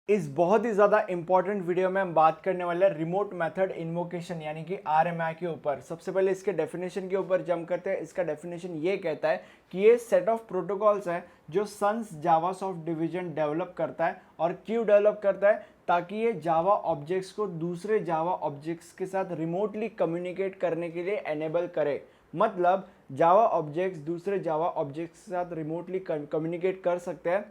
इस बहुत ही ज़्यादा इंपॉर्टेंट वीडियो में हम बात करने वाले हैं रिमोट मेथड इन्वोकेशन यानी कि आरएमआई के ऊपर। सबसे पहले इसके डेफिनेशन के ऊपर जंप करते हैं। इसका डेफिनेशन ये कहता है कि ये सेट ऑफ प्रोटोकॉल्स हैं जो सन्स जावासॉफ्ट डिवीजन डेवलप करता है। और क्यों डेवलप करता है? ताकि ये जावा ऑब्जेक्ट्स को दूसरे जावा ऑब्जेक्ट्स के साथ रिमोटली कम्युनिकेट करने के लिए एनेबल करे। मतलब जावा ऑब्जेक्ट्स दूसरे जावा ऑब्जेक्ट्स के साथ रिमोटली कम्युनिकेट कर सकते हैं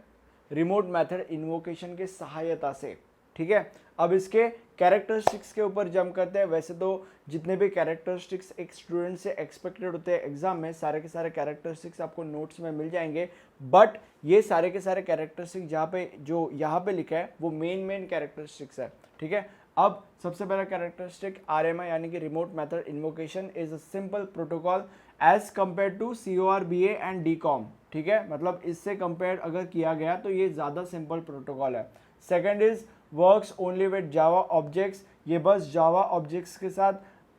रिमोट मेथड इन्वोकेशन के सहायता से। ठीक है, अब इसके कैरेक्टरिस्टिक्स के ऊपर जंप करते हैं। वैसे तो जितने भी कैरेक्टरिस्टिक्स एक स्टूडेंट से एक्सपेक्टेड होते हैं एग्जाम में, सारे के सारे कैरेक्टरिस्टिक्स आपको नोट्स में मिल जाएंगे। बट ये सारे के सारे कैरेक्टरिस्टिक्स जहाँ पे जो यहाँ पे लिखा है वो मेन कैरेक्टरिस्टिक्स है। ठीक है, अब सबसे पहला कैरेक्टरिस्टिक आरएमआई यानी कि remote method invocation is a simple protocol as compare to CORBA and DCOM। ठीक है, मतलब इससे कंपेयर अगर किया गया तो ये ज़्यादा सिंपल प्रोटोकॉल है। Second is works only with Java objects, ये बस जावा ऑब्जेक्ट्स के साथ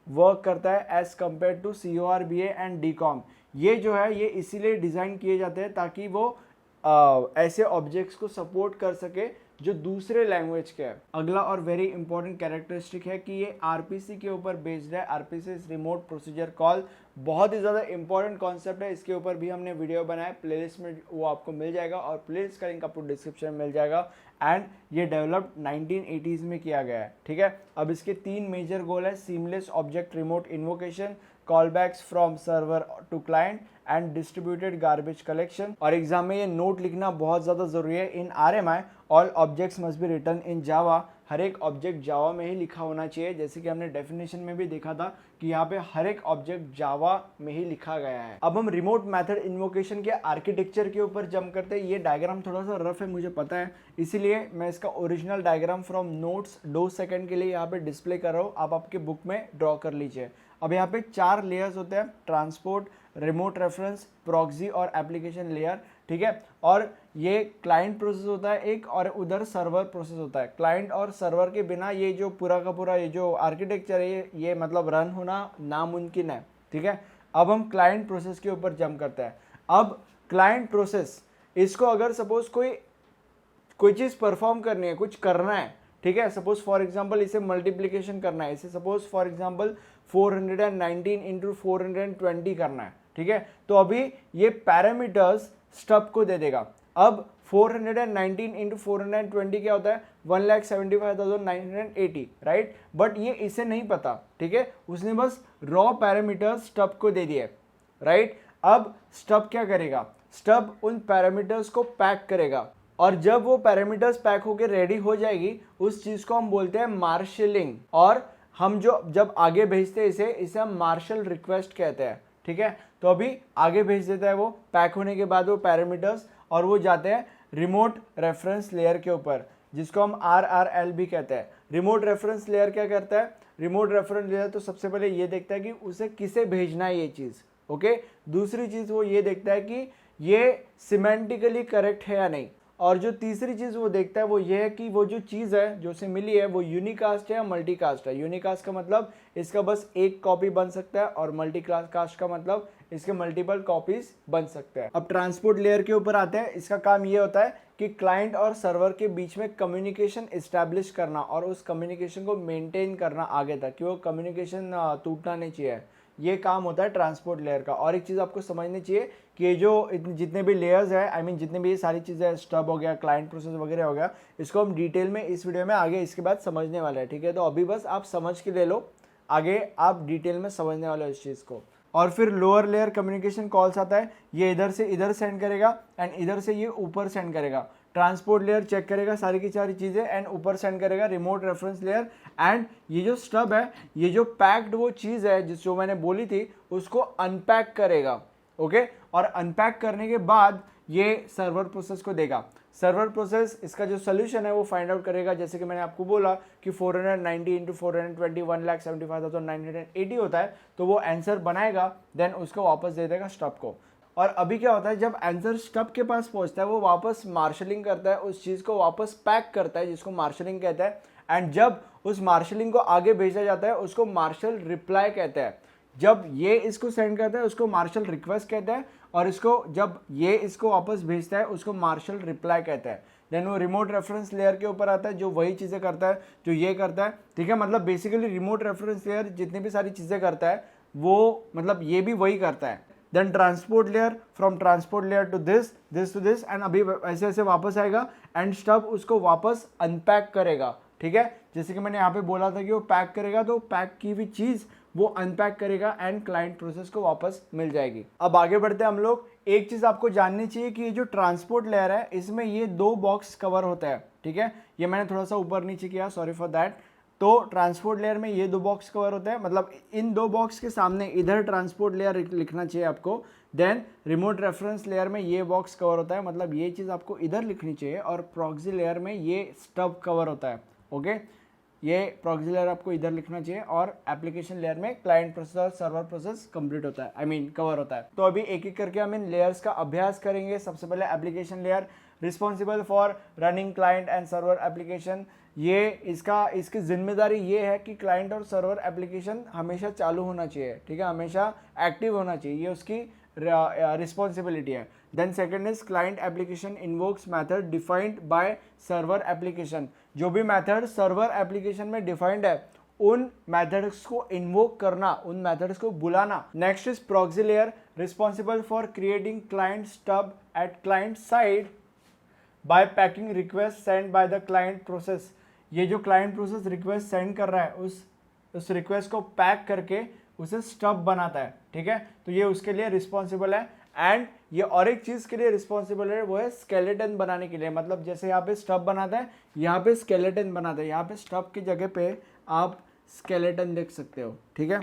वर्क करता है as compare to CORBA and DCOM। ये जो है ये इसीलिए डिज़ाइन किए जाते हैं ताकि वो ऐसे ऑब्जेक्ट्स को सपोर्ट कर सके जो दूसरे लैंग्वेज के है। अगला और वेरी इंपॉर्टेंट कैरेक्टरिस्टिक है कि ये RPC के ऊपर बेस्ड है। RPC रिमोट प्रोसीजर कॉल, बहुत ही ज़्यादा इंपॉर्टेंट कॉन्सेप्ट है। इसके ऊपर भी हमने वीडियो बनाया, प्लेलिस्ट में वो आपको मिल जाएगा और प्लेलिस्ट का लिंक आपको डिस्क्रिप्शन में मिल जाएगा। एंड ये डेवलप्ड 1980s में किया गया है। ठीक है, अब इसके 3 मेजर गोल है: seamless object remote invocation, callbacks from server to client and distributed garbage collection. और एग्जाम में ये नोट लिखना बहुत ज़्यादा ज़रूरी है। In RMI all objects must be return in Java, हर एक ऑब्जेक्ट जावा में ही लिखा होना चाहिए। जैसे कि हमने डेफिनेशन में भी देखा था कि यहाँ पे हर एक ऑब्जेक्ट जावा में ही लिखा गया है। अब हम रिमोट मेथड इन्वोकेशन के आर्किटेक्चर के ऊपर जंप करते हैं। ये डायग्राम थोड़ा सा रफ है, मुझे पता है, इसीलिए मैं इसका original diagram from notes 2 second के लिए यहाँ पे डिस्प्ले कर रहा हूँ। आप आपके बुक में ड्रॉ कर लीजिए। अब यहाँ पे 4 लेयर्स होते हैं: ट्रांसपोर्ट, रिमोट रेफरेंस, प्रॉक्सी और एप्लीकेशन लेयर। ठीक है, और ये क्लाइंट प्रोसेस होता है एक, और उधर सर्वर प्रोसेस होता है। क्लाइंट और सर्वर के बिना ये जो पूरा का पूरा ये जो आर्किटेक्चर है ये मतलब रन होना नामुमकिन है। ठीक है, अब हम क्लाइंट प्रोसेस के ऊपर जंप करते हैं। अब क्लाइंट प्रोसेस, इसको अगर सपोज कोई चीज़ परफॉर्म करनी है, कुछ करना है, ठीक है, सपोज फॉर एग्जांपल इसे मल्टीप्लिकेशन करना है, इसे सपोज फॉर एग्जांपल 419 इंटू 420 करना है। ठीक है, तो अभी ये पैरामीटर्स स्टब को दे देगा। अब 419 इंटू 420 क्या होता है? 1,75,980, राइट। बट ये इसे नहीं पता। ठीक है, उसने बस रॉ पैरामीटर्स स्टब को दे दिए, राइट। अब स्टब क्या करेगा? स्टब उन पैरामीटर्स को पैक करेगा, और जब वो पैरामीटर्स पैक होके रेडी हो जाएगी उस चीज़ को हम बोलते हैं मार्शलिंग। और हम जब आगे भेजते हैं इसे हम मार्शल रिक्वेस्ट कहते हैं। ठीक है, तो अभी आगे भेज देता है वो पैक होने के बाद वो पैरामीटर्स, और वो जाते हैं रिमोट रेफरेंस लेयर के ऊपर, जिसको हम RRL भी कहते हैं। रिमोट रेफरेंस लेयर क्या करता है? रिमोट रेफरेंस लेयर तो सबसे पहले ये देखता है कि उसे किसे भेजना है ये चीज़। ओके, दूसरी चीज़ वो ये देखता है कि ये सिमेंटिकली करेक्ट है या नहीं। और जो तीसरी चीज़ वो देखता है वो ये है कि वो जो चीज़ है जो उसे मिली है वो यूनिकास्ट है या मल्टीकास्ट है। यूनिकास्ट का मतलब इसका बस एक कॉपी बन सकता है, और मल्टीकास्ट का मतलब इसके मल्टीपल कॉपीज बन सकते हैं। अब ट्रांसपोर्ट लेयर के ऊपर आते हैं। इसका काम ये होता है कि क्लाइंट और सर्वर के बीच में कम्युनिकेशन इस्टेब्लिश करना और उस कम्युनिकेशन को मेंटेन करना आगे तक, कि वो कम्युनिकेशन टूटना नहीं चाहिए। ये काम होता है ट्रांसपोर्ट लेयर का। और एक चीज़ आपको समझनी चाहिए कि ये जो जितने भी लेयर्स है, आई मीन जितने भी ये सारी चीज़ें, स्टब हो गया, क्लाइंट प्रोसेस वगैरह हो गया, इसको हम डिटेल में इस वीडियो में आगे इसके बाद समझने वाले हैं। ठीक है, तो अभी बस आप समझ के ले लो, आगे आप डिटेल में समझने वाले हो इस चीज़ को। और फिर लोअर लेयर कम्युनिकेशन कॉल्स आता है। ये इधर से इधर सेंड करेगा एंड इधर से ये ऊपर सेंड करेगा। ट्रांसपोर्ट लेयर चेक करेगा सारी की सारी चीज़ें एंड ऊपर सेंड करेगा रिमोट रेफरेंस लेयर। एंड ये जो स्टब है, ये जो पैक्ड वो चीज़ है जो मैंने बोली थी, उसको अनपैक करेगा। ओके, और अनपैक करने के बाद ये सर्वर प्रोसेस को देगा। सर्वर प्रोसेस इसका जो सोल्यूशन है वो फाइंड आउट करेगा। जैसे कि मैंने आपको बोला कि 490 इंटू 420 1,75,980 होता है, तो वो आंसर बनाएगा, देन उसको वापस दे देगा स्टब को। और अभी क्या होता है, जब आंसर स्टब के पास पहुंचता है वो वापस मार्शलिंग करता है, उस चीज़ को वापस पैक करता है, जिसको मार्शलिंग कहता है। एंड जब उस मार्शलिंग को आगे भेजा जाता है उसको मार्शल रिप्लाई कहते हैं। जब ये इसको सेंड करता है उसको मार्शल रिक्वेस्ट कहते हैं, और इसको जब ये इसको वापस भेजता है उसको मार्शल रिप्लाई कहते हैं। देन वो रिमोट रेफरेंस लेयर के ऊपर आता है जो वही चीज़ें करता है जो ये करता है, ठीक है। मतलब बेसिकली रिमोट रेफरेंस लेयर जितनी भी सारी चीज़ें करता है वो मतलब ये भी वही करता है। Then transport layer, from transport layer to this to this, and अभी ऐसे ऐसे वापस आएगा एंड स्टब उसको वापस अनपैक करेगा, ठीक है। जैसे कि मैंने यहाँ पे बोला था कि वो पैक करेगा, तो पैक की हुई चीज़ वो अनपैक करेगा एंड क्लाइंट प्रोसेस को वापस मिल जाएगी। अब आगे बढ़ते हैं हम लोग। एक चीज़ आपको जाननी चाहिए कि ये जो ट्रांसपोर्ट लेयर है इसमें ये 2 बॉक्स कवर होता है, ठीक है। ये मैंने थोड़ा सा ऊपर नीचे किया, सॉरी फॉर दैट। तो ट्रांसपोर्ट लेयर में ये 2 बॉक्स कवर होता है, मतलब इन 2 बॉक्स के सामने इधर ट्रांसपोर्ट लेयर लिखना चाहिए आपको। देन रिमोट रेफरेंस लेयर में ये बॉक्स कवर होता है, मतलब ये चीज़ आपको इधर लिखनी चाहिए, और प्रॉक्सी लेयर में ये स्टब कवर होता है, ओके। ये प्रॉक्सी लेयर आपको इधर लिखना चाहिए, और एप्लीकेशन लेयर में क्लाइंट प्रोसेस और सर्वर प्रोसेस कंप्लीट होता है, आई मीन कवर होता है। तो अभी एक एक करके हम इन लेयर्स का अभ्यास करेंगे। सबसे पहले application layer, responsible for running client and server application. ये इसकी जिम्मेदारी ये है कि क्लाइंट और सर्वर एप्लीकेशन हमेशा चालू होना चाहिए, ठीक है, हमेशा एक्टिव होना चाहिए, ये उसकी रिस्पॉन्सिबिलिटी है। Then second is client application invokes method defined by server application. जो भी मैथड सर्वर एप्लीकेशन में डिफाइंड है उन मैथड्स को इन्वोक करना, उन मैथड्स को बुलाना। Next is proxy layer, responsible for creating client stub at client side by packing request send by the client process. ये जो क्लाइंट प्रोसेस रिक्वेस्ट सेंड कर रहा है उस रिक्वेस्ट को पैक करके उसे स्टब बनाता है, ठीक है। तो ये उसके लिए रिस्पॉन्सिबल है। एंड ये और एक चीज़ के लिए रिस्पॉन्सिबल है, वो है स्केलेटन बनाने के लिए। मतलब जैसे यहाँ पे स्टब बनाता है, यहाँ पे स्केलेटन बनाता है, यहाँ पे स्टब की जगह पे आप स्केलेटन लिख सकते हो, ठीक है,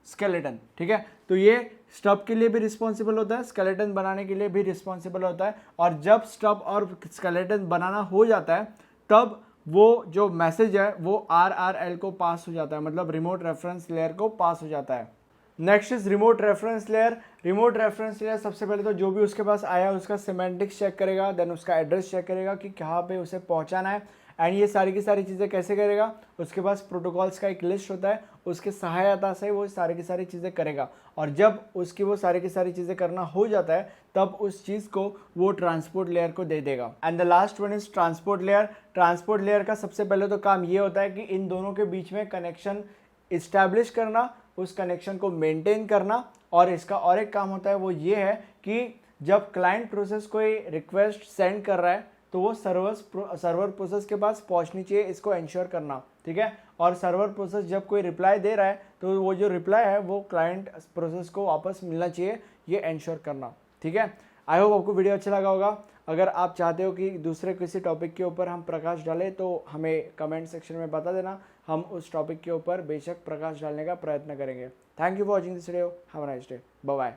स्केलेटन, ठीक है। तो ये स्टब के लिए भी रिस्पॉन्सिबल होता है, स्केलेटन बनाने के लिए भी रिस्पॉन्सिबल होता है। और जब स्टब और स्केलेटन बनाना हो जाता है तब वो जो मैसेज है वो RRL को पास हो जाता है, मतलब रिमोट रेफरेंस लेयर को पास हो जाता है। Next is remote reference layer. Remote reference layer सबसे पहले तो जो भी उसके पास आया उसका सिमेंटिक्स चेक करेगा, देन उसका एड्रेस चेक करेगा कि कहाँ पे उसे पहुँचाना है, एंड ये सारी की सारी चीज़ें कैसे करेगा। उसके पास प्रोटोकॉल्स का एक लिस्ट होता है, उसके सहायता से वो सारी की सारी चीज़ें करेगा, और जब उसकी वो सारी की सारी चीज़ें करना हो जाता है तब उस चीज़ को वो ट्रांसपोर्ट लेयर को दे देगा। And the last one is transport layer. Transport layer का सबसे पहले तो काम ये होता है कि इन दोनों के बीच में कनेक्शन इस्टेब्लिश करना, उस कनेक्शन को मेंटेन करना, और इसका और एक काम होता है वो ये है कि जब क्लाइंट प्रोसेस कोई रिक्वेस्ट सेंड कर रहा है तो वो सर्वर प्रोसेस के पास पहुंचनी चाहिए, इसको इंश्योर करना, ठीक है। और सर्वर प्रोसेस जब कोई रिप्लाई दे रहा है तो वो जो रिप्लाई है वो क्लाइंट प्रोसेस को वापस मिलना चाहिए, ये इंश्योर करना, ठीक है। आई होप आपको वीडियो अच्छा लगा होगा। अगर आप चाहते हो कि दूसरे किसी टॉपिक के ऊपर हम प्रकाश डालें तो हमें कमेंट सेक्शन में बता देना, हम उस टॉपिक के ऊपर बेशक प्रकाश डालने का प्रयत्न करेंगे। Thank you for watching this video, have a nice day, bye bye.